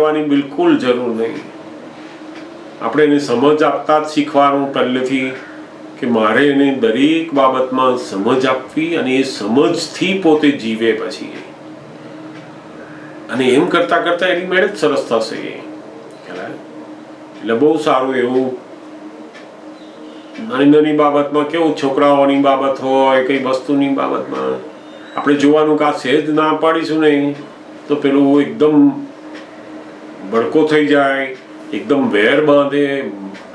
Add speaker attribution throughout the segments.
Speaker 1: કરવાની બિલકુલ જરૂર નહીં. આપણે એને સમજ આપતા જ શીખવાનું પહેલેથી કે મારે એને દરેક બાબતમાં સમજ આપવી અને એ સમજથી પોતે જીવે પછી, અને એમ કરતા કરતા એની મેળે જ સરસ થશે. એટલે બહુ સારું એવું નાની નાની બાબતમાં કેવું છોકરાઓની બાબત હોય કઈ વસ્તુની બાબતમાં આપણે જોવાનું કે આ સહેજ ના પાડીશું નહીં તો પેલું એકદમ ભડકો થઈ જાય, એકદમ વેર બાંધે,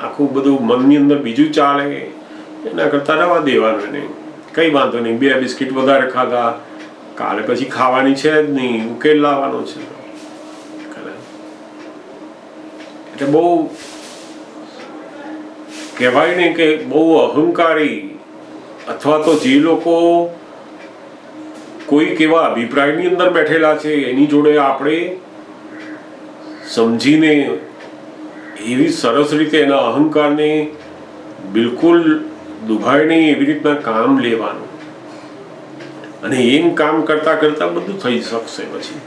Speaker 1: આખું બધું મનની અંદર બીજું ચાલે. એના કરતા રવા દેવાનું નહીં, કઈ વાંધો નહીં, 2 બિસ્કિટ વધારે ખાધા, કાલે પછી ખાવાની છે જ નહીં, ઉકેલ લાવવાનો છે. એટલે બહુ કહેવાય ને કે બહુ અહંકારી અથવા તો જે લોકો કોઈક એવા અભિપ્રાયની અંદર બેઠેલા છે એની જોડે આપણે સમજીને એવી સરસ રીતે એના અહંકારને બિલકુલ દુભાય નહીં એવી રીતના કામ લેવાનું, અને એમ કામ કરતા કરતા બધું થઈ શકશે. પછી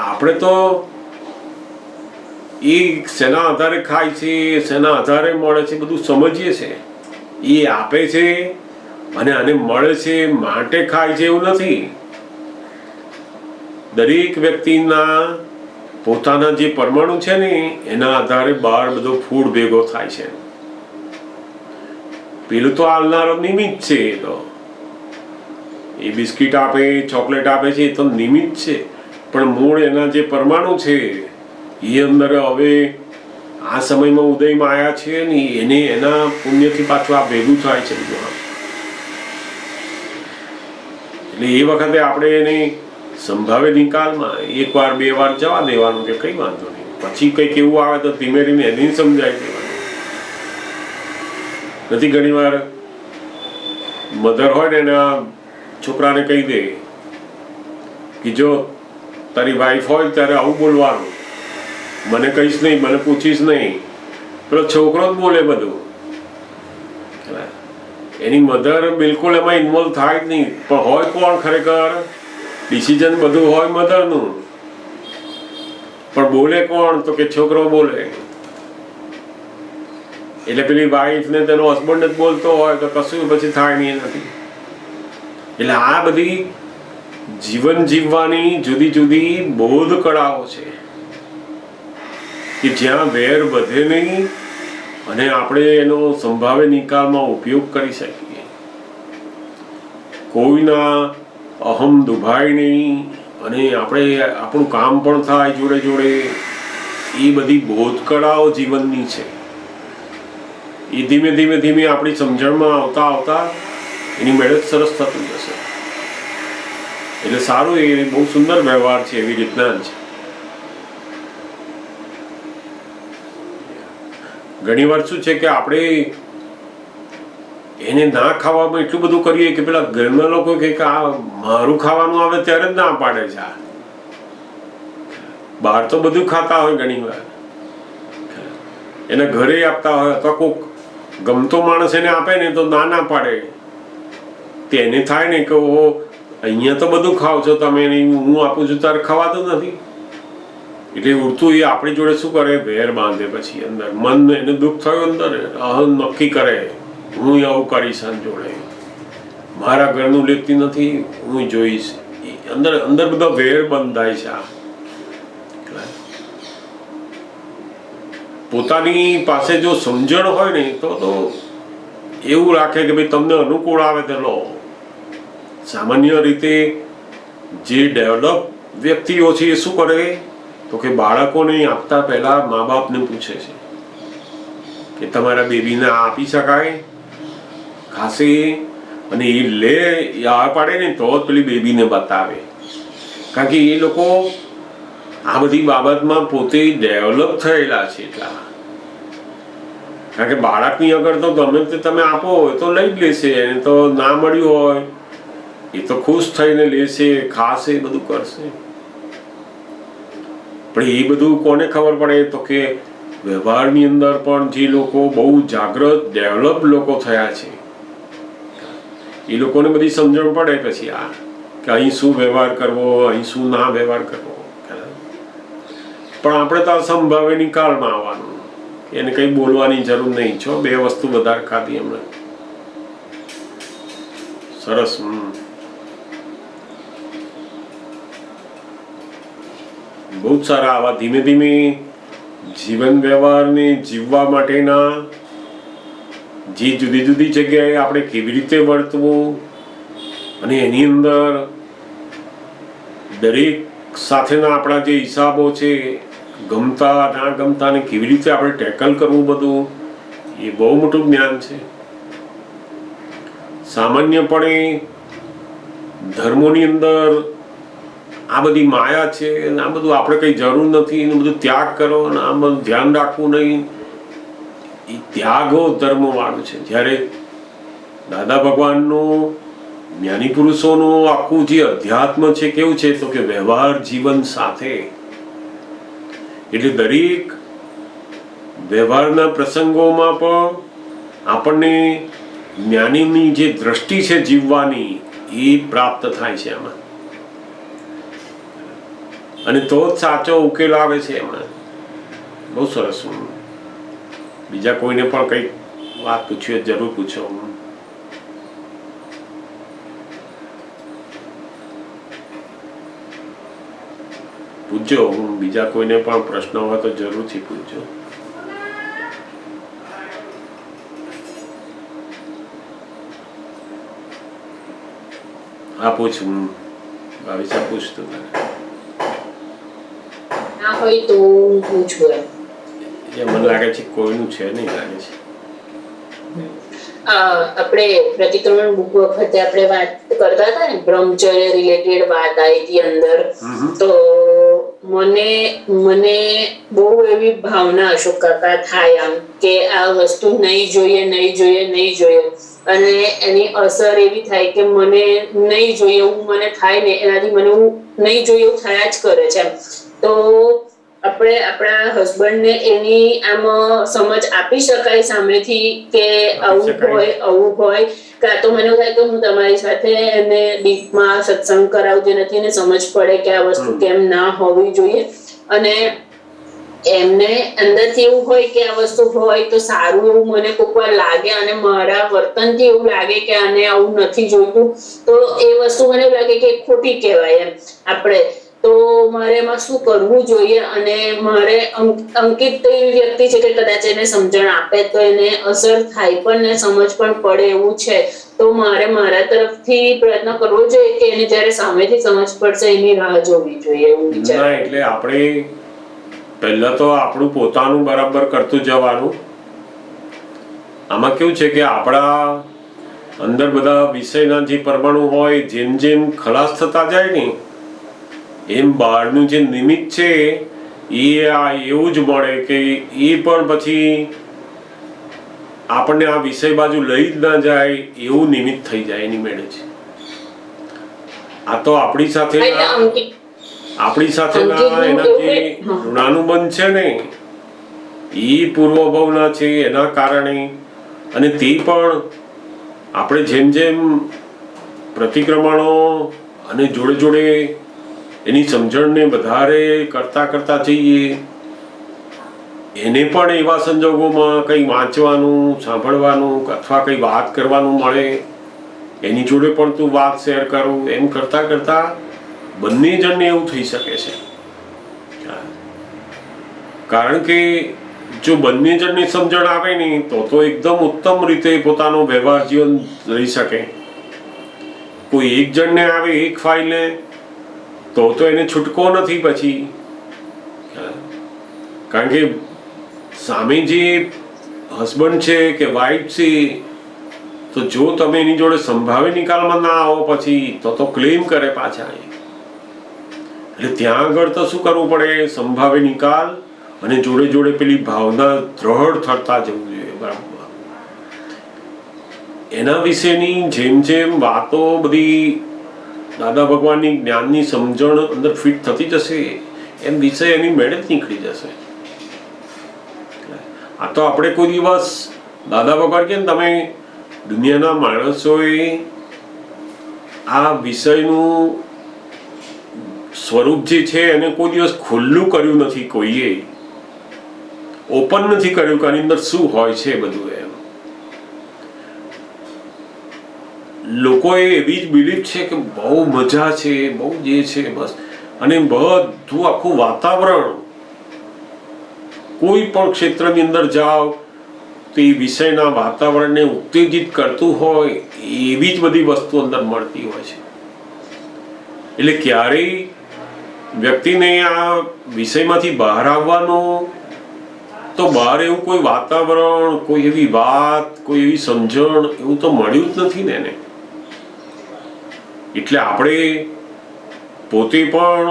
Speaker 1: આપણે તો એ શેના આધારે ખાય છે, શેના આધારે મળે છે બધું સમજીએ છે. એ આપે છે અને આને મળે છે માટે ખાય છે એવું નથી. દરેક વ્યક્તિના પોતાના જે પરમાણુ છે ને એના આધારે બહાર બધો ફૂડ ભેગો થાય છે. પેલું તો હાલનારો નિમિત્ત છે. એ બિસ્કિટ આપે, ચોકલેટ આપે છે, એ તો નિમિત્ત છે, પણ મૂળ એના જે પરમાણુ છે એ અંદર હવે આ સમયમાં ઉદયમાં આવ્યા છે ને એને એના પુણ્યથી પાછું આ ભેગું થાય છે. એટલે એ વખતે આપણે એને સંભાવે નિકાલમાં 1 વાર 2 વાર જવા દેવાનું કે કઈ વાંધો નહીં, પછી કંઈક એવું આવે તો ધીમે ધીમે એને સમજાવી દેવાનું. નથી ઘણી વાર મધર હોય ને એના છોકરાને કહી દે કે જો તારી વાઈફ હોય ત્યારે આવું બોલવાનું, મને કહીશ નહીં, મને પૂછીશ નહીં. પેલો છોકરો જ બોલે બધું. એની મધર બિલકુલ એમાં ઇન્વોલ્વ થાય જ નહીં, પણ હોય કોણ ખરેખર? ડિસિઝન બધું હોય મધરનું, પણ બોલે કોણ? તો કે છોકરો બોલે. એટલે પેલી વાઈફ ને તેનો હસબન્ડ જ બોલતો હોય તો કશું પછી થાય નહીં નથી. એટલે આ બધી જીવન જીવવાની જુદી જુદી બોધ કળાઓ છે કે જ્યાં વેર વધે નહીં અને આપણે એનો સંભાવે નિકાલમાં ઉપયોગ કરી શકીએ. કોઈના અહમ દુભાય નહીં અને આપણે આપણું કામ પણ થાય જોડે જોડે. એ બધી બોધ કળાઓ જીવનની છે. એ ધીમે ધીમે ધીમે આપણી સમજણમાં આવતા આવતા એની મેળે સરસ થતું જશે. એટલે સારું, એ બહુ સુંદર વ્યવહાર છે. એવી રીતના જ ઘણી વાર શું છે કે આપણે એને ના ખાવામાં એટલું બધું કરીએ કે પેલા ઘરના લોકો કે આ મારું ખાવાનું આવે ત્યારે જ ના પાડે છે. બહાર તો બધું ખાતા હોય, ઘણી વાર એના ઘરે આપતા હોય અથવા કોઈક ગમતો માણસ એને આપે ને તો ના પાડે. તેને થાય ને કે ઓ અહીંયા તો બધું ખાવ છો તમે, હું આપું છું તારે ખવાતું નથી. એટલે ઉડતું એ આપણી જોડે શું કરે? વેર બાંધે. પછી અંદર મન એને દુઃખ થયું, અંદર અહમ નક્કી કરે હું આવું કરીશ, જોડે મારા ઘરનું લેતી નથી, હું જોઈશ. અંદર અંદર બધા વેર બંધાય છે. પોતાની પાસે જો સમજણ હોય ને તો એવું રાખે કે ભાઈ તમને અનુકૂળ આવે તે લો. સામાન્ય રીતે જે ડેવલપ વ્યક્તિઓ છે એ શું કરે તો કે બાળકોને આપતા પહેલા મા બાપને પૂછે છે કે તમારા બેબીને આપી શકાય, ખાશે, અને એ લે આ પાડે ને તો જ પેલી બેબીને બતાવે. કારણ કે એ લોકો આ બધી બાબતમાં પોતે ડેવલપ થયેલા છે. એટલા કારણ કે બાળકની આગળ તો ગમે તે તમે આપો હોય તો લઈ જ લેશે, એને તો ના મળ્યું હોય એ તો ખુશ થઈને લેશે, ખાશે, બધું કરશે. પણ એ બધું કોને ખબર પડે તો કે વ્યવહારની અંદર પણ જે લોકો બહુ જાગૃત ડેવલપ લોકો થયા છે એ લોકોને બધી સમજણ પડે પછી આ કે અહીં શું વ્યવહાર કરવો, અહીં શું ના વ્યવહાર કરવો. પણ આપણે તો અસંભાવે નિકાલમાં આવવાનું, એને કંઈ બોલવાની જરૂર નહીં છો. 2 વસ્તુ વધારે ખાધી એમણે. સરસ. બહુ જ સારા. આવા ધીમે ધીમે જીવન વ્યવહારને જીવવા માટેના જે જુદી જુદી જગ્યાએ આપણે કેવી રીતે વર્તવું અને એની અંદર દરેક સાથેના આપણા જે હિસાબો છે, ગમતા ના ગમતાને કેવી રીતે આપણે ટેકલ કરવું, બધું એ બહુ મોટું જ્ઞાન છે. સામાન્યપણે ધર્મોની અંદર આ બધી માયા છે અને આ બધું આપણે કંઈ જરૂર નથી, એનું બધું ત્યાગ કરો અને આ બધું ધ્યાન રાખવું નહીં, એ ત્યાગો ધર્મવાળું છે. જ્યારે દાદા ભગવાનનું, જ્ઞાની પુરુષોનું આખું જે અધ્યાત્મ છે કેવું છે તો કે વ્યવહાર જીવન સાથે. એટલે દરેક વ્યવહારના પ્રસંગોમાં પણ આપણને જ્ઞાનીની જે દ્રષ્ટિ છે જીવવાની એ પ્રાપ્ત થાય છે એમાં, અને તો જ સાચો ઉકેલ આવે છે એમાં. બહુ સરસ. બીજા કોઈને પણ કંઈક વાત પૂછવી જરૂર પૂછો. પૂછજો. બીજા કોઈને પણ પ્રશ્ન હોય તો જરૂરથી પૂછજો. હા પૂછ. ભાવિશા પૂછ તું.
Speaker 2: ના હોય તો પૂછું એમ.
Speaker 1: મને લાગે છે કોઈનું છે નહીં લાગે છે.
Speaker 2: આપણે પ્રતિક્રમણ બુક વખતે આપણે વાત કરતા હતા ને, બ્રહ્મચર્ય રિલેટેડ વાત આવી હતી અંદર. તો મને બહુ એવી ભાવના અશોક કાકા થાય આમ કે આ વસ્તુ નહીં જોઈએ, અને એની અસર એવી થાય કે મને નહીં જોઈએ એવું મને થાય ને, એનાથી મને હું નહીં જોઈએ એવું થયા જ કરે છે. તો આપણે આપણા હસબન્ડને એની આમ સમજ આપી શકાય સામેથી કે આવું હોય, કાં તો મને થાય કે હું તમારી સાથે એને ડીપમાં સત્સંગ કરાવું, જેનાથી એને સમજ પડે કે આ વસ્તુ કેમ ના હોવી જોઈએ. અને એમને અંદરથી એવું હોય કે આ વસ્તુ હોય તો સારું એવું મને કોઈક વાર લાગે, અને મારા વર્તનથી એવું લાગે કે આને આવું નથી જોઈતું, તો એ વસ્તુ મને એવું લાગે કે ખોટી કહેવાય એમ આપણે. તો મારે એમાં શું કરવું જોઈએ? અને મારે અંકિત તો એવી વ્યક્તિ છે કે કદાચ એને સમજણ આપે તો એને અસર થાય પણ ને સમજ પણ પડે એવું છે. તો મારે મારા તરફથી પ્રયત્ન કરવો જોઈએ કે એને જ્યારે સામેથી સમજ પડશે એની રાહ જોવી જોઈએ એવું વિચાર.
Speaker 1: એટલે આપણે પહેલા તો આપણું પોતાનું બરાબર કરતું જવાનું. આમાં કેવું છે કે આપણા અંદર બધા વિષયના જે પરમાણુ હોય જેમ જેમ ખલાસ થતા જાય ને એમ બહારનું જે નિમિત્ત છે એ એવું જ મળે કે એ પણ પછી આપણને આ વિષય બાજુ લઈ જ ના જાય એવું નિમિત્ત થઈ જાય એની મેળે છે. આ તો આપણી સાથેના એના જે ઋણાનુબંધ છે ને એ પૂર્વભાવના છે એના કારણે, અને તે પણ આપણે જેમ જેમ પ્રતિક્રમણો અને જોડે જોડે એની સમજણને વધારે કરતા જઈએ, એને પણ એવા સંજોગોમાં કંઈ વાંચવાનું, સાંભળવાનું અથવા કંઈ વાત કરવાનું મળે, એની જોડે પણ તું વાત શેર કરું, એમ કરતા બંને જણને એવું થઈ શકે છે. કારણ કે જો બંને જણની સમજણ આવે ને તો એકદમ ઉત્તમ રીતે પોતાનો વ્યવહાર જીવન રહી શકે. કોઈ એક જણને આવે એક ફાઇલને તો એને છૂટકો નથી પછી. કારણ કે સામે જે હસબન્ડ છે કે વાઈફ છે, તો જો તમે એની જોડે સંભાવી નિકાલમાં ના આવો પછી તો ક્લેમ કરે પાછા. એટલે ત્યાં આગળ તો શું કરવું પડે? સંભાવે નિકાલ અને જોડે જોડે પેલી ભાવના દ્રઢ થતા જવું જોઈએ. બરાબર. એના વિશેની જેમ જેમ વાતો બધી દાદા ભગવાનની જ્ઞાનની સમજણ અંદર ફિટ થતી જશે એમ વિષય એની મેળે જ નીકળી જશે. આ તો આપણે કોઈ દિવસ દાદા ભગવાન કે તમે દુનિયાના માણસોએ આ વિષયનું સ્વરૂપ જે છે એને કોઈ દિવસ ખુલ્લું કર્યું નથી, કોઈએ ઓપન નથી કર્યું કે આની અંદર શું હોય છે બધું. એમ લોકોએ એવી જ બિલીફ છે કે બહુ મજા છે, બહુ જે છે બસ, અને બધું આખું વાતાવરણ કોઈ પણ ક્ષેત્રની અંદર જાઓ તો એ વિષયના વાતાવરણને ઉત્તેજિત કરતું હોય એવી જ બધી વસ્તુ અંદર મળતી હોય છે. એટલે ક્યારેય વ્યક્તિને આ વિષયમાંથી બહાર આવવાનું, તો બહાર એવું કોઈ વાતાવરણ, કોઈ એવી વાત, કોઈ એવી સમજણ એવું તો મળ્યું જ નથી ને એને. એટલે આપણે પોતે પણ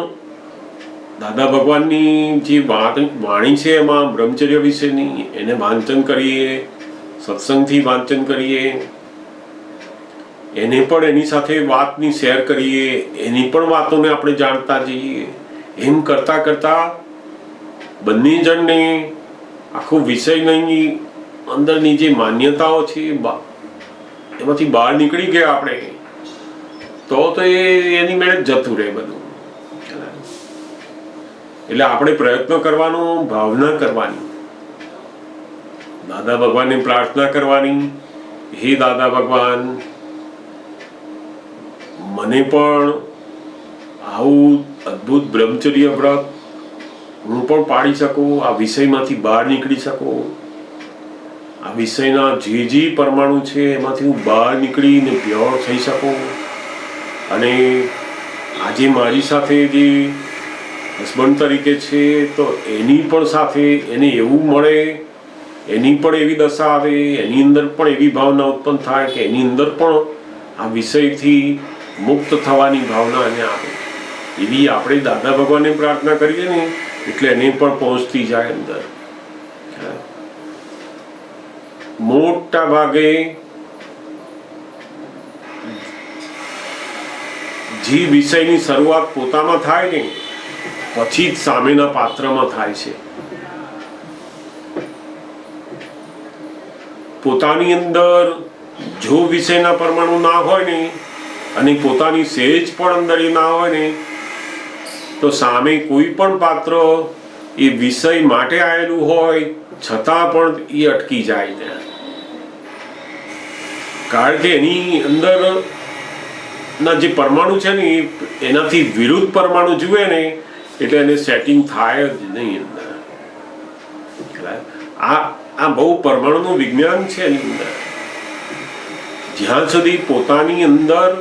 Speaker 1: દાદા ભગવાનની જે વાણી છે એમાં બ્રહ્મચર્ય વિશેની એને વાંચન કરીએ, સત્સંગથી વાંચન કરીએ, એને પણ એની સાથે વાતની શેર કરીએ, એની પણ વાતોને આપણે જાણતા જઈએ. એમ કરતા કરતા બંને જણને આખું વિષયની અંદરની જે માન્યતાઓ છે એમાંથી બહાર નીકળી ગયા આપણે, તો એની મેળે જ જતું રહે બધું. એટલે આપણે પ્રયત્ન કરવાનો, ભાવના કરવાની, દાદા ભગવાનની પ્રાર્થના કરવાની, હે દાદા ભગવાન, મને પણ આવું અદ્ભુત બ્રહ્મચર્ય વ્રત હું પણ પાડી શકું, આ વિષયમાંથી બહાર નીકળી શકું, આ વિષયના જે પરમાણુ છે એમાંથી હું બહાર નીકળીને પ્યોર થઈ શકું, અને આજે મારી સાથે જે હસબન્ડ તરીકે છે તો એની પણ સાથે એને એવું મળે, એની પણ એવી દશા આવે, એની અંદર પણ એવી ભાવના ઉત્પન્ન થાય કે એની અંદર પણ આ વિષયથી મુક્ત થવાની ભાવના એને આવે. એવી આપણે દાદા ભગવાનને પ્રાર્થના કરીએ ને એટલે એને પણ પહોંચતી જાય અંદર. મોટા ભાગે જે વિષયની શરૂઆત પોતામાં થાય ને પછી જ સામેના પાત્રમાં થાય છે. પોતાની અંદર જો વિષયના પરમાણુ ના હોય ને અને પોતાની સેજ પણ અંદર એ ના હોય ને તો સામે કોઈ પણ પાત્ર એ વિષય માટે આવેલું હોય છતાં પણ એ અટકી જાય છે. કારણ કે એની અંદર ના જે પરમાણુ છે ને એનાથી વિરુદ્ધ પરમાણુ જુએ ને એટલે એને સેટિંગ થાય જ નહીં અંદર. આ બહુ પરમાણુનું વિજ્ઞાન છે એની અંદર. જ્યાં સુધી પોતાની અંદર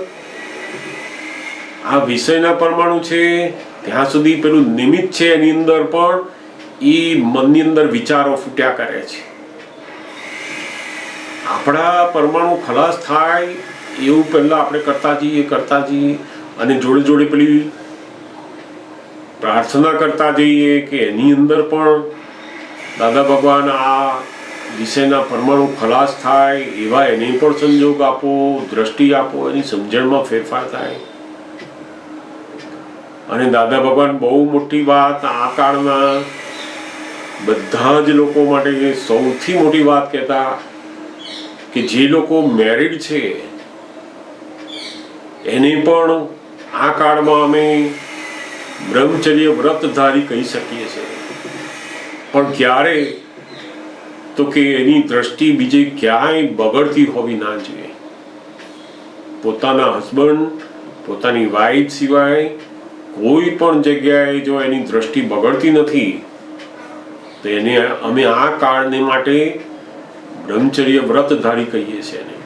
Speaker 1: આ વિષયના પરમાણુ છે ત્યાં સુધી પેલું નિમિત્ત છે એની અંદર પણ એ મનની અંદર વિચારો ફૂટ્યા કરે છે. આપણા પરમાણુ ખલાસ થાય એવું પહેલા આપણે કરતા જઈએ અને જોડે જોડે પેલી પ્રાર્થના કરતા જઈએ કે એની અંદર પણ દાદા ભગવાન આ વિષયના પરમાણુ ખલાસ થાય એવા એને પણ સંજોગ આપો, દ્રષ્ટિ આપો, એની સમજણમાં ફેરફાર થાય. અને દાદા ભગવાન બહુ મોટી વાત આ કાળમાં બધા જ લોકો માટે સૌથી મોટી વાત કહેતા કે જે લોકો મેરિડ છે એને પણ આ કાળમાં અમે બ્રહ્મચર્ય વ્રતધારી કહી શકીએ છીએ. પણ ક્યારે તો કે એની દ્રષ્ટિ બીજે ક્યાંય બગડતી હોવી ના જોઈએ. પોતાના હસબન્ડ, પોતાની વાઈફ સિવાય કોઈ પણ જગ્યાએ જો એની દ્રષ્ટિ બગડતી નથી તો એને અમે આ કાળને માટે બ્રહ્મચર્ય વ્રતધારી કહીએ છીએ. એને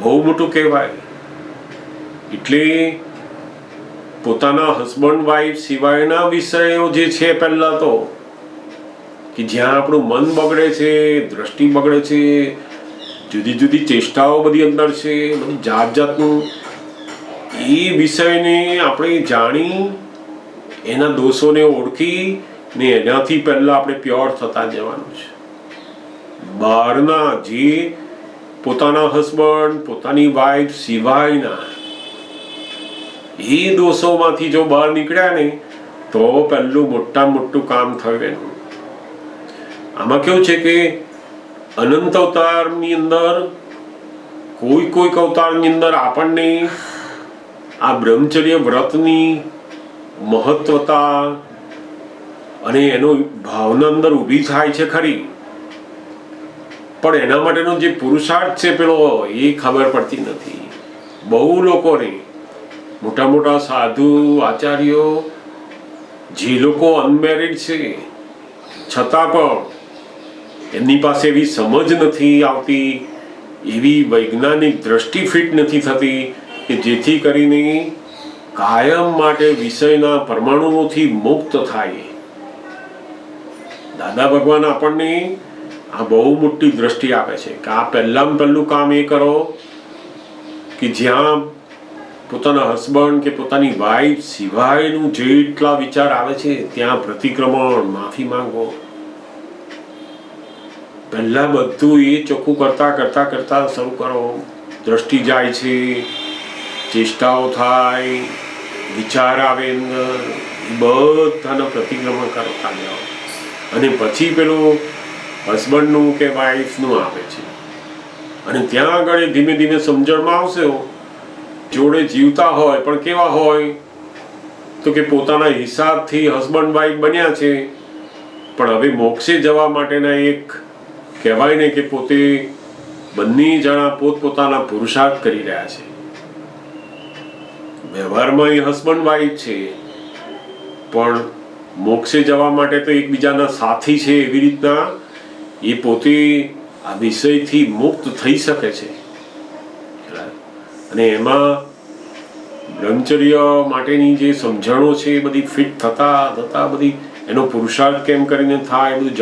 Speaker 1: બહુ મોટું કહેવાય. એટલે પોતાના હસબન્ડ વાઈફ સિવાયના વિષયો જે છે પહેલા તો કે જ્યાં આપણું મન બગડે છે, દ્રષ્ટિ બગડે છે, જુદી જુદી ચેષ્ટાઓ બધી અંદર છે, બધી જાત જાતનું એ વિષયને આપણે જાણી એના દોષોને ઓળખી ને એનાથી પહેલા આપણે પ્યોર થતા જવાનું છે. બહારના જે પોતાના હસબન્ડ, પોતાની વાઈફ સિવાયના એ દોષોમાંથી જો બહાર નીકળ્યા ને તો પહેલું મોટામાં મોટું કામ થયું એનું. આમાં કેવું છે કે અનંત અવતારની અંદર કોઈક અવતારની અંદર આપણને આ બ્રહ્મચર્ય વ્રતની મહત્વતા અને એનો ભાવના અંદર ઊભી થાય છે ખરી, પણ એના માટેનો જે પુરુષાર્થ છે પેલો એ ખબર પડતી નથી. બહુ લોકોને મોટા મોટા સાધુ આચાર્યો જે લોકો અનમેરિડ છે છતાં પણ એમની પાસે એવી સમજ નથી આવતી, એવી વૈજ્ઞાનિક દ્રષ્ટિ ફિટ નથી થતી કે જેથી કરીને કાયમ માટે વિષયના પરમાણુઓથી મુક્ત થાય. દાદા ભગવાન આપણને આ બહુ મોટી દ્રષ્ટિ આપે છે કે આ પહેલું કામ એ કરો કે જ્યાં પોતાના હસબન્ડ કે પોતાની વાઈફ સિવાયનું જેટલા વિચાર આવે છે ત્યાં પ્રતિક્રમણ, માફી માંગો. પહેલા બધું એ ચોખ્ખું કરતા શરૂ કરો. દ્રષ્ટિ જાય છે, ચેષ્ટાઓ થાય, વિચાર આવે અંદર, બધાના પ્રતિક્રમણ કરતા જાઓ અને પછી પેલું હસબન્ડનું કે વાઈફનું આવે છે. અને ત્યાં આગળ ધીમે ધીમે સમજણમાં આવશે. જોડે જીવતા હોય પણ કેવા હોય તો કે પોતાના હિસાબથી હસબન્ડ વાઈફ બન્યા છે, પણ હવે મોક્ષે જવા માટેના એક કહેવાય ને કે પોતે બંને જણા પોતપોતાના પુરુષાર્થ કરી રહ્યા છે. વ્યવહારમાં એ હસબન્ડ વાઈફ છે, પણ મોક્ષે જવા માટે તો એકબીજાના સાથી છે. એવી રીતના એ પોતે આ વિષયથી મુક્ત થઈ શકે છે. અને એમાં બ્રહ્મચર્ય માટેની જે સમજણો છે એ બધી ફિટ થતા બધી એનો પુરુષાર્થ કેમ કરીને થાય એ બધું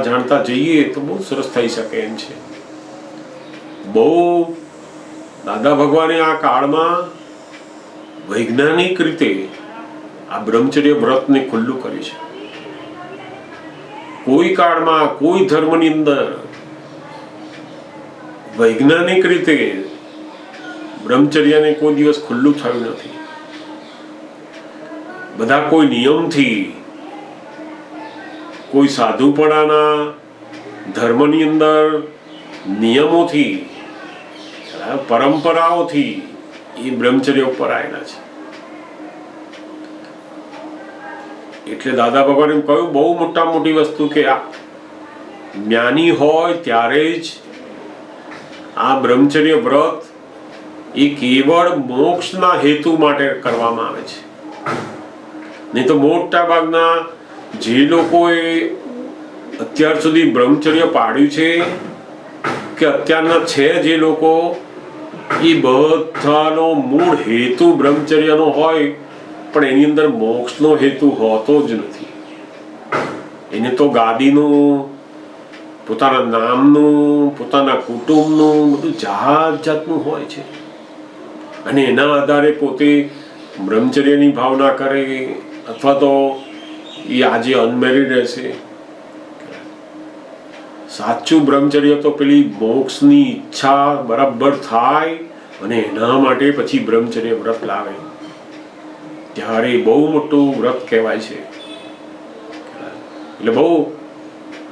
Speaker 1: જાણતા જઈએ તો બહુ સરસ થઈ શકે એમ છે. બહુ દાદા ભગવાને આ કાળમાં વૈજ્ઞાનિક રીતે આ બ્રહ્મચર્ય વ્રતને ખુલ્લું કર્યું છે. કોઈ કાળમાં કોઈ ધર્મની અંદર વૈજ્ઞાનિક રીતે બ્રહ્મચર્યને કોઈ દિવસ ખુલ્લું થયું નથી. બધા કોઈ નિયમથી, કોઈ સાધુપણાના ધર્મની અંદર નિયમોથી, પરંપરાઓથી એ બ્રહ્મચર્ય ઉપર આવેલા છે. એટલે દાદા ભગવાને કહ્યું બહુ મોટી વસ્તુ કે આ જ્ઞાની હોય ત્યારે જ આ બ્રહ્મચર્ય વ્રત એ કેવળ મોક્ષના હેતુ માટે કરવામાં આવે છે. નહીં તો મોટા ભાગના જે લોકોએ અત્યાર સુધી બ્રહ્મચર્ય પાડ્યું છે કે અત્યારના છે જે લોકો, એ બધાનો મૂળ હેતુ બ્રહ્મચર્યનો હોય પણ એની અંદર મોક્ષનો હેતુ હોતો જ નથી. એને તો ગાદીનું, પોતાના નામનું, પોતાના કુટુંબનું બધું જાતનું હોય છે અને એના આધારે પોતે બ્રહ્મચર્યની ભાવના કરે અથવા તો એ આજે અનમેરિડ રહેશે. સાચું બ્રહ્મચર્ય તો પેલી મોક્ષની ઈચ્છા બરાબર થાય અને એના માટે પછી બ્રહ્મચર્ય વ્રત લાવે ત્યારે બહુ મોટું વ્રત કહેવાય છે. એટલે બહુ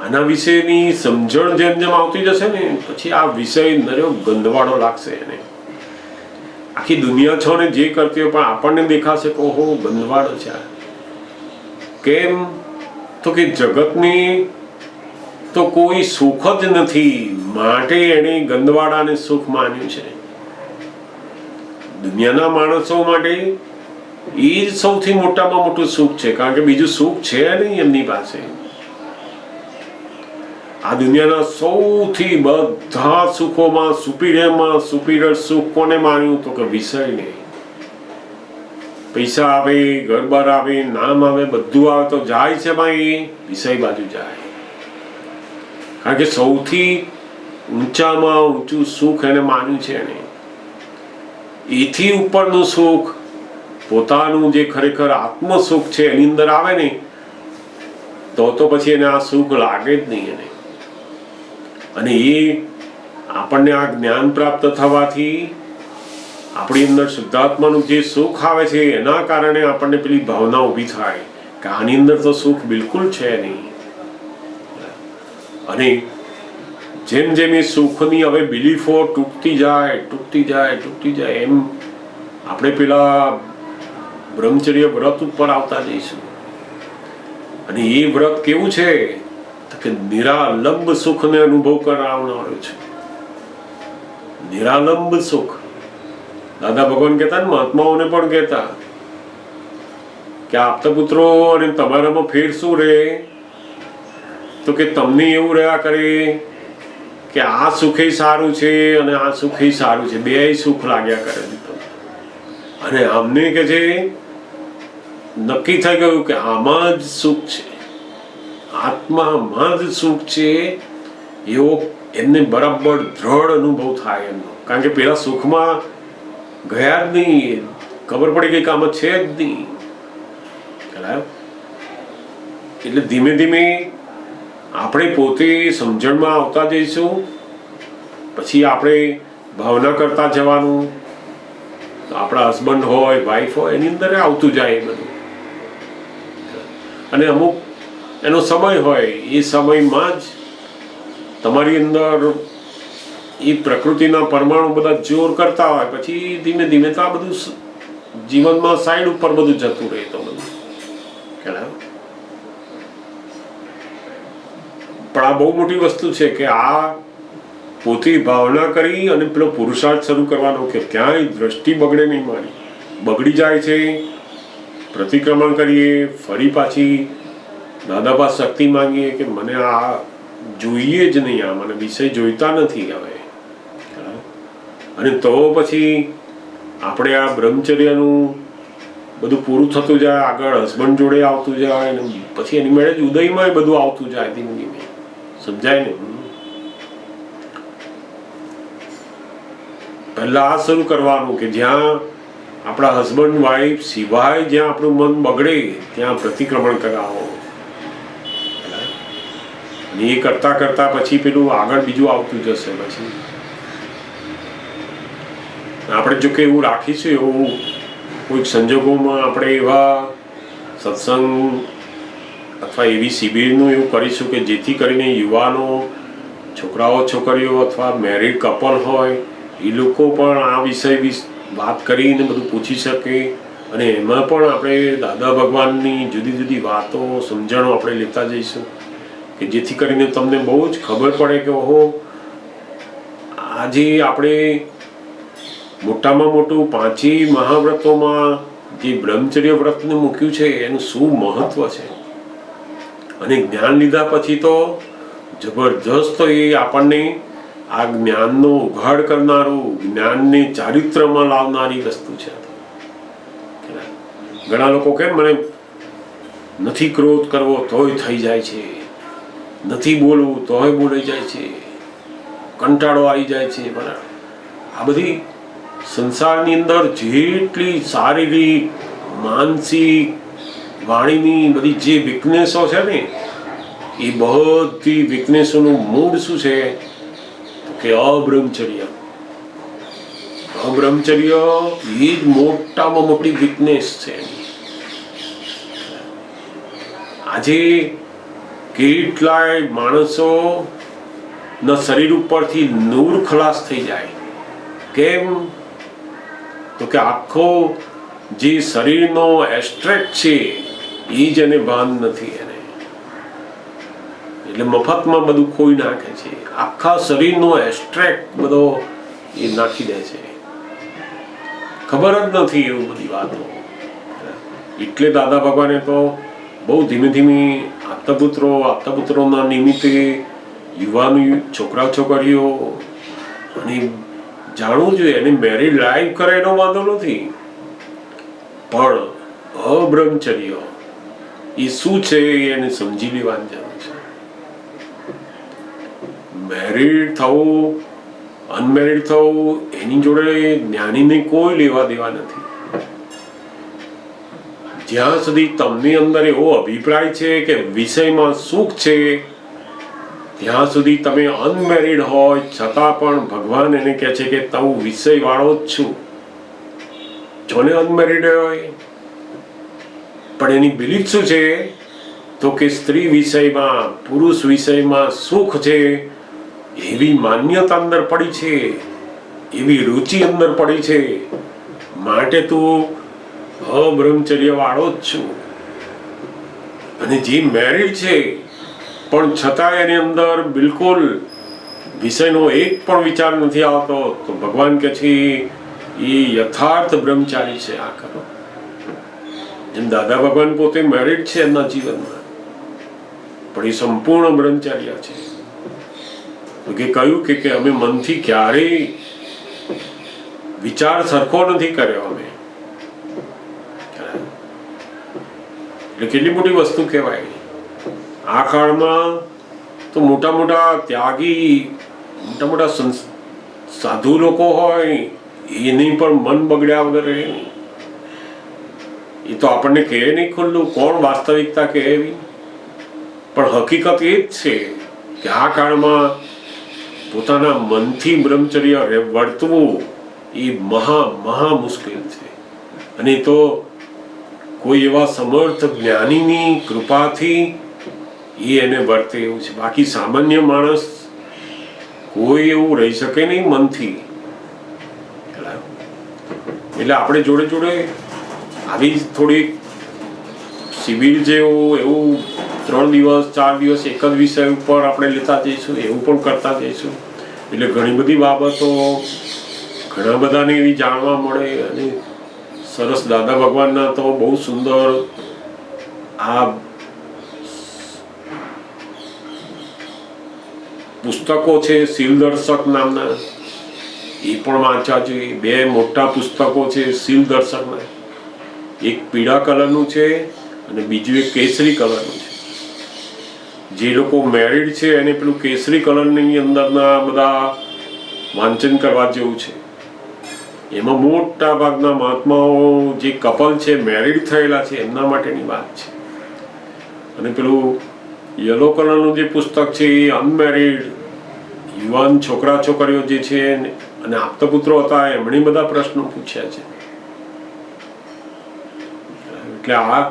Speaker 1: આના વિશેની સમજણ જેમ જેમ આવતી જશે ને પછી આ વિષય નર્યો ગંદવાડો લાગશે એને. આખી દુનિયા છો ને જે કરતી હોય પણ આપણને દેખાશે કે ઓહો ગંદવાડો છે. કેમ તો કે જગતની તો કોઈ સુખ જ નથી માટે એને ગંદવાડાને સુખ માન્યું છે. દુનિયાના માણસો માટે એ જ સૌથી મોટામાં મોટું સુખ છે, કારણ કે બીજું સુખ છે નહીં એમની પાસે. આ દુનિયાના સૌથી બધા સુખોમાં સુપીરિયર સુખ કોને માન્યું તો કે વિષયને. પૈસા આવે, ઘર-બાર આવે, નામ આવે, બધું આવે તો જાય છે ભાઈ વિષય બાજુ જાય. કારણ કે સૌથી ઊંચામાં ઊંચું સુખ એને માન્યું છે એને. એથી ઉપરનું સુખ, પોતાનું જે ખરેખર આત્મ સુખ છે એની અંદર આવે ને તો પછી એને આ સુખ લાગે જ નહીં એને. અને એ આપણને આ જ્ઞાન પ્રાપ્ત થવાથી આપણી અંદર શુદ્ધાત્માનું જે સુખ આવે છે એના કારણે આપણને પેલી ભાવના ઊભી થાય કે આની અંદર તો સુખ બિલકુલ છે નહીં. અને જેમ જેમ એ સુખની હવે બિલીફો તૂટતી જાય એમ આપણે પેલા બ્રહ્મચર્ય વ્રત ઉપર આવતા જઈશું. અને એ વ્રત કેવું છે તો કે નિરાલંબ સુખને અનુભવ કરાવનારું છે. નિરાલંબ સુખ. દાદા ભગવાન કહેતા ને, મહાત્માઓને પણ કહેતા કે આપતા પુત્રો અને તમારામાં ફેર શું રહે તો કે તમને એવું રહ્યા કરે કે આ સુખે સારું છે અને આ સુખે સારું છે, બે સુખ લાગ્યા કરે. અને અમને કે છે નક્કી થઈ ગયું કે આમાં જ સુખ છે, આત્મામાં જ સુખ છે, એવો એમને બરાબર દ્રઢ અનુભવ થાય એમનો. કારણ કે પેલા સુખમાં ગયા જ નહીં, ખબર પડી ગઈ કે આમાં છે જ નહીં. એટલે ધીમે ધીમે આપણે પોતે સમજણમાં આવતા જઈશું. પછી આપણે ભાવના કરતા જવાનું. આપણા હસબન્ડ હોય, વાઈફ હોય, એની અંદર આવતું જાય એ બધું. અને અમુક એનો સમય હોય, એ સમયમાં જ તમારી અંદર એ પ્રકૃતિના પરમાણુ બધા જોર કરતા હોય. પછી ધીમે ધીમે તો આ બધું જીવનમાં સાઈડ ઉપર બધું જતું રહે. તો બધું પણ આ બહુ મોટી વસ્તુ છે કે આ પોતે ભાવના કરી અને પેલો પુરુષાર્થ શરૂ કરવાનો કે ક્યાંય દ્રષ્ટિ બગડે નહીં મારી. બગડી જાય છે, પ્રતિક્રમણ કરીએ, ફરી પાછી દાદા પાસે શક્તિ માંગીએ કે મને આ જોઈએ જ નહીં, આ મને વિષય જોઈતા નથી હવે. અને તો પછી આપણે આ બ્રહ્મચર્યનું બધું પૂરું થતું જાય, આગળ હસબન્ડ જોડે આવતું જાય, અને પછી એની મેળે જ ઉદયમાં બધું આવતું જાય ધીમે ધીમે. સમજાય ને? પહેલા આ શરૂ કરવાનું કે જ્યાં આપણા હસબન્ડ વાઈફ સિવાય જ્યાં આપણું મન બગડે ત્યાં પ્રતિક્રમણ કરાવો. અને એ કરતા કરતા પછી પેલું આગળ બીજું આવતું જશે. પછી આપણે જો કે એવું રાખીશું, એવું કોઈક સંજોગોમાં આપણે એવા સત્સંગ અથવા એવી શિબિરનું એવું કરીશું કે જેથી કરીને યુવાનો, છોકરાઓ છોકરીઓ અથવા મેરિડ કપલ હોય એ લોકો પણ આ વિષય વિશે વાત કરીને બધું પૂછી શકે. અને એમાં પણ આપણે દાદા ભગવાનની જુદી જુદી વાતો, સમજણો આપણે લેતા જઈશું કે જેથી કરીને તમને બહુ જ ખબર પડે કે ઓહો, આજે આપણે મોટામાં મોટું 5 મહાવ્રતોમાં જે બ્રહ્મચર્ય વ્રતને મૂક્યું છે એનું શું મહત્વ છે. અને જ્ઞાન લીધા પછી તો જબરજસ્ત એ આપણને આ જ્ઞાનનો ઉઘાડ કરનારું, જ્ઞાનને ચારિત્રમાં લાવનારી વસ્તુ છે. ઘણા લોકો કેમ મને નથી ક્રોધ કરવો તોય થઈ જાય છે, નથી બોલવું તોય બોલાઈ જાય છે, કંટાળો આવી જાય છે. બરાબર, આ બધી સંસારની અંદર જેટલી શારીરિક, માનસિક, વાણીની બધી જે વીકનેસો છે ને, એ બધી વીકનેસોનું મૂળ શું છે કે અબ્રહ્મચર્ય. અબ્રહ્મચર્ય એ જ મોટામાં મોટી વીકનેસ છે. આજે કેટલાય માણસો ના શરીર ઉપરથી નૂર ખલાસ થઈ જાય. કેમ તો કે આખો જે શરીરનો એસ્ટ્રેક્ટ છે એ જ એને ભાન નથી. એને એટલે મફતમાં બધું ખોઈ નાખે છે. આખા શરીરનો એસ્ટ્રેક્ટ બધો એ નાખી દે છે, ખબર જ નથી એવું બધી વાતો. એટલે દાદા ભગવાને તો બહુ ધીમે ધીમે આપતા પુત્રોના નિમિત્તે યુવાન છોકરા છોકરીઓ અને જાણવું જોઈએ. એને મેરીડ લાઈફ કરે એનો વાંધો નથી, પણ અબ્રહ્મચર્ય એ શું છે એને સમજી લેવાની જરૂર છે. મેરીડ થવું, અનમેરીડ થવું એની જોડે જ્ઞાનીને કોઈ લેવા દેવા નથી. જ્યાં સુધી તમને અંદર એવો અભિપ્રાય છે કે વિષયમાં સુખ છે, ત્યાં સુધી તમે અનમેરીડ હોય છતાં પણ ભગવાન એને કહે છે કે તું વિષય વાળો જ છું. જોને અનમેરીડ હોય પણ એની બિલીફ શું છે તો કે સ્ત્રી વિષયમાં, પુરુષ વિષયમાં સુખ છે એવી માન્યતા અંદર પડી છે, એવી રુચિ અંદર પડી છે. માટે તું અબ્રહ્મચર્ય વાળો જ છું. અને જે મેરિડ છે પણ છતાં એની અંદર બિલકુલ વિષયનો એક પણ વિચાર નથી આવતો, તો ભગવાન કે છે એ યથાર્થ બ્રહ્મચારી છે. આ કરો જેમ દાદા ભગવાન પોતે મેરિડ છે એમના જીવનમાં, પણ એ સંપૂર્ણ બ્રહ્મચાર્ય છે. તો કે કહ્યું કે અમે મનથી ક્યારેય વિચાર સરખો નથી કર્યો અમે. એટલે કેટલી મોટી વસ્તુ કહેવાય. આ કાળમાં તો મોટા મોટા ત્યાગી, મોટા મોટા સાધુ લોકો હોય એની પણ મન બગડ્યા વગર રહે નહીં. એ તો આપણને કહે નહીં ખુલ્લું, કોણ વાસ્તવિકતા કહે એવી. પણ હકીકત એ જ છે કે આ કાળમાં પોતાના મનથી બ્રહ્મચર્ય વર્તવું એ મહા મુશ્કેલ છે. અને તો કોઈ એવા સમર્થ જ્ઞાનીની કૃપાથી એ એને વર્તે એવું છે. બાકી સામાન્ય માણસ કોઈ એવું રહી શકે નહીં મનથી. એટલે આપણે જોડે જોડે આવી થોડી શિબિર જેવું એવું 3 દિવસ 4 દિવસ એક જ વિષય ઉપર આપણે લેતા જઈશું, એવું પણ કરતા જઈશું. એટલે ઘણી બધી બાબતો ઘણા બધાને એવી જાણવા મળે. અને સરસ દાદા ભગવાનના તો બહુ સુંદર આ પુસ્તકો છે, શીલ દર્શક નામના, એ પણ વાંચવા જોઈએ. 2 મોટા પુસ્તકો છે શીલ દર્શકના. એક પીળા કલરનું છે અને બીજું એક કેસરી કલરનું છે. જે લોકો મેરિડ છે એને પેલું કેસરી કલરની અંદરના બધા વાંચન કરવા જેવું છે. એમાં મોટા ભાગના મહાત્માઓ જે કપલ છે, મેરિડ થયેલા છે, એમના માટેની વાત છે. અને પેલું યલો કલરનું જે પુસ્તક છે એ અનમેરિડ યુવાન છોકરા છોકરીઓ જે છે અને આપતપુત્રો હતા એમણે બધા પ્રશ્નો પૂછ્યા છે. એટલે આ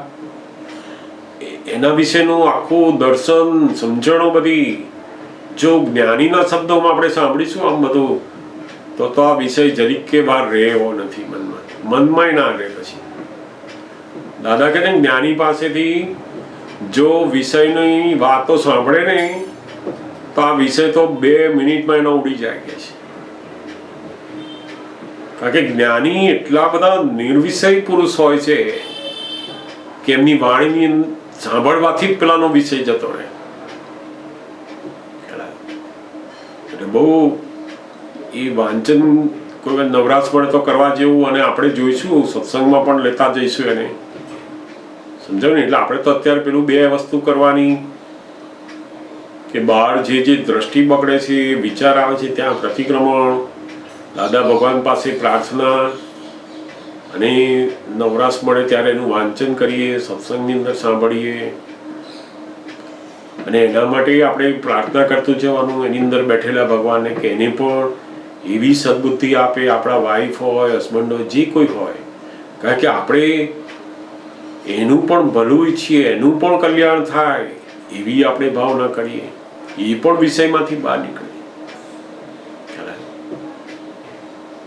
Speaker 1: એના વિશેનું આખું દર્શન, સમજણો બધી જો જ્ઞાનીના શબ્દોમાં આપણે સાંભળીશું આમ બધું, તો આ વિષય જરીક કે બહાર રહે એવો નથી મનમાં ના રહે. પછી દાદા કહે જ્ઞાની પાસેથી જો વિષયની વાતો સાંભળે નહીં તો આ વિષય તો 2 મિનિટમાં એનો ઉડી જાય કે છે. કારણ કે જ્ઞાની એટલા બધા નિર્વિષય પુરુષ હોય છે કે એમની વાણીની સાંભળવાથી જ પેલાનો વિષય જતો રહે. એટલે બહુ એ વાંચન કોઈ નવરાશ પડે તો કરવા જેવું. અને આપણે જોઈશું સત્સંગમાં પણ લેતા જઈશું એને, સમજાવ ને. એટલે આપણે તો અત્યારે પેલું 2 વસ્તુ કરવાની કે બહાર જે દ્રષ્ટિ બગડે છે, વિચાર આવે છે, ત્યાં પ્રતિક્રમણ, દાદા ભગવાન પાસે પ્રાર્થના, અને નવરાશ મળે ત્યારે એનું વાંચન કરીએ, સત્સંગની અંદર સાંભળીએ. અને એના માટે આપણે પ્રાર્થના કરતું જવાનું એની અંદર બેઠેલા ભગવાનને કે એને પણ એવી સદબુદ્ધિ આપે, આપણા વાઈફ હોય, હસબન્ડ હોય, જે કોઈ હોય. કારણ કે આપણે એનું પણ ભલું ઈચ્છીએ, એનું પણ કલ્યાણ થાય એવી આપણે ભાવના કરીએ, એ પણ વિષયમાંથી બહાર નીકળીએ.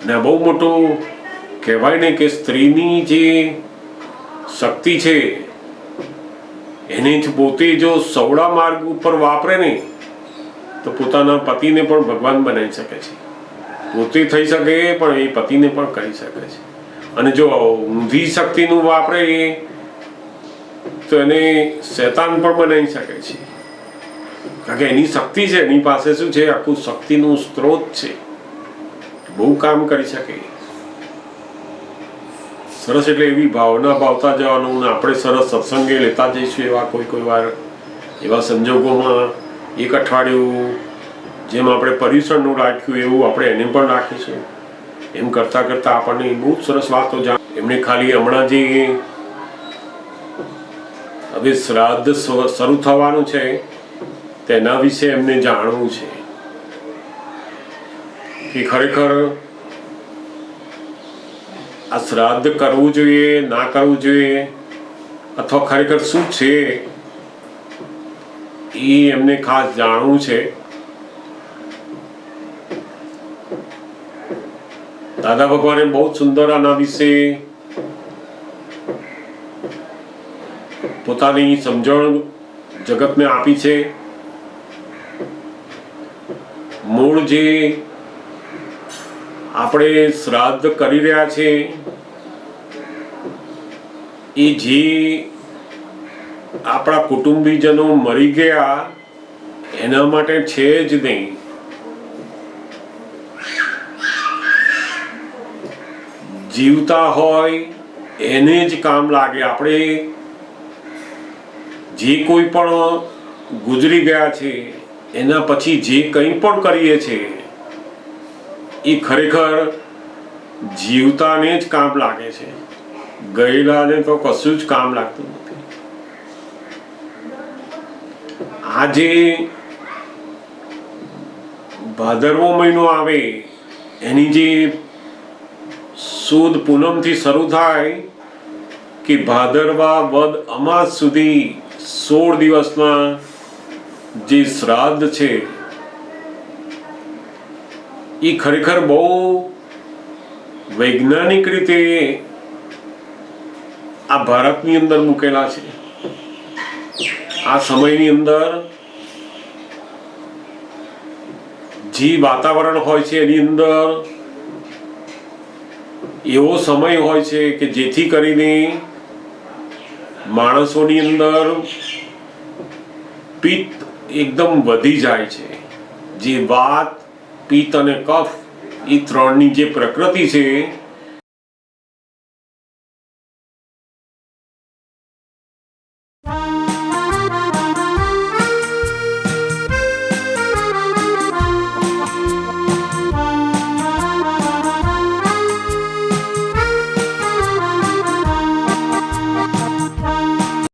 Speaker 1: અને બહુ મોટું કહેવાય ને કે સ્ત્રીની જે શક્તિ છે એને જ પોતે જો સવડા માર્ગ ઉપર વાપરે ને તો પોતાના પતિને પણ ભગવાન બનાવી શકે છે. પોતે થઈ શકે પણ એ પતિને પણ કરી શકે છે. અને જો ઊંધી શક્તિનું વાપરે તો એને શૈતાન પણ બનાવી શકે છે. કારણ કે એની શક્તિ છે, એની પાસે શું છે, આખું શક્તિનું સ્ત્રોત છે, બહુ કામ કરી શકે. સરસ. એટલે એવી ભાવના ભાવતા જવાનું. ને આપણે સરસ સત્સંગે લેતા જઈશું એવા કોઈ વાર એવા સંજોગોમાં 1 અઠવાડિયું જેમ આપણે પર્યુષણનું રાખ્યું એવું આપણે એને પણ રાખીશું. એમ કરતાં કરતાં આપણને બહુ સરસ વાતો એમણે ખાલી હમણાં જે હવે શ્રાદ્ધ શરૂ થવાનું છે તેના વિશે એમને જાણવું છે કે ખરેખર આ શ્રાદ્ધ કરવું જોઈએ, ના કરવું જોઈએ, અથવા ખરેખર શું છે એ એમને ખાસ જાણવું છે. દાદા ભગવાને બહુ સુંદર આના વિશે પોતાની સમજણ જગતને આપી છે. મૂળ જે આપણે શ્રાદ્ધ કરી રહ્યા છે એ જે આપણા કુટુંબીજનો મરી ગયા એના માટે છે જ નહીં. જીવતા હોય એને જ કામ લાગે. આપણે જે કોઈ પણ ગુજરી ગયા છે એના પછી જે કંઈ પણ કરીએ છીએ એ ખરેખર જીવતાને જ કામ લાગે છે. ગયેલાને તો કશું જ કામ લાગતું નથી. આજે ભાદરવો મહિનો આવે એની જે સુદ પૂનમથી શરૂ થાય કે ભાદરવા વદ અમાસ સુધી 16 દિવસના જે શ્રાદ્ધ છે એ ખરેખર બહુ વૈજ્ઞાનિક રીતે આ ભારતની અંદર મૂકેલા છે. આ સમયની અંદર જે વાતાવરણ હોય છે એની અંદર એવો સમય હોય છે કે જેથી કરીને માણસોની અંદર પિત્ત એકદમ વધી જાય છે. જે વાત, પિત્ત અને કફ એ ત્રણની જે પ્રકૃતિ છે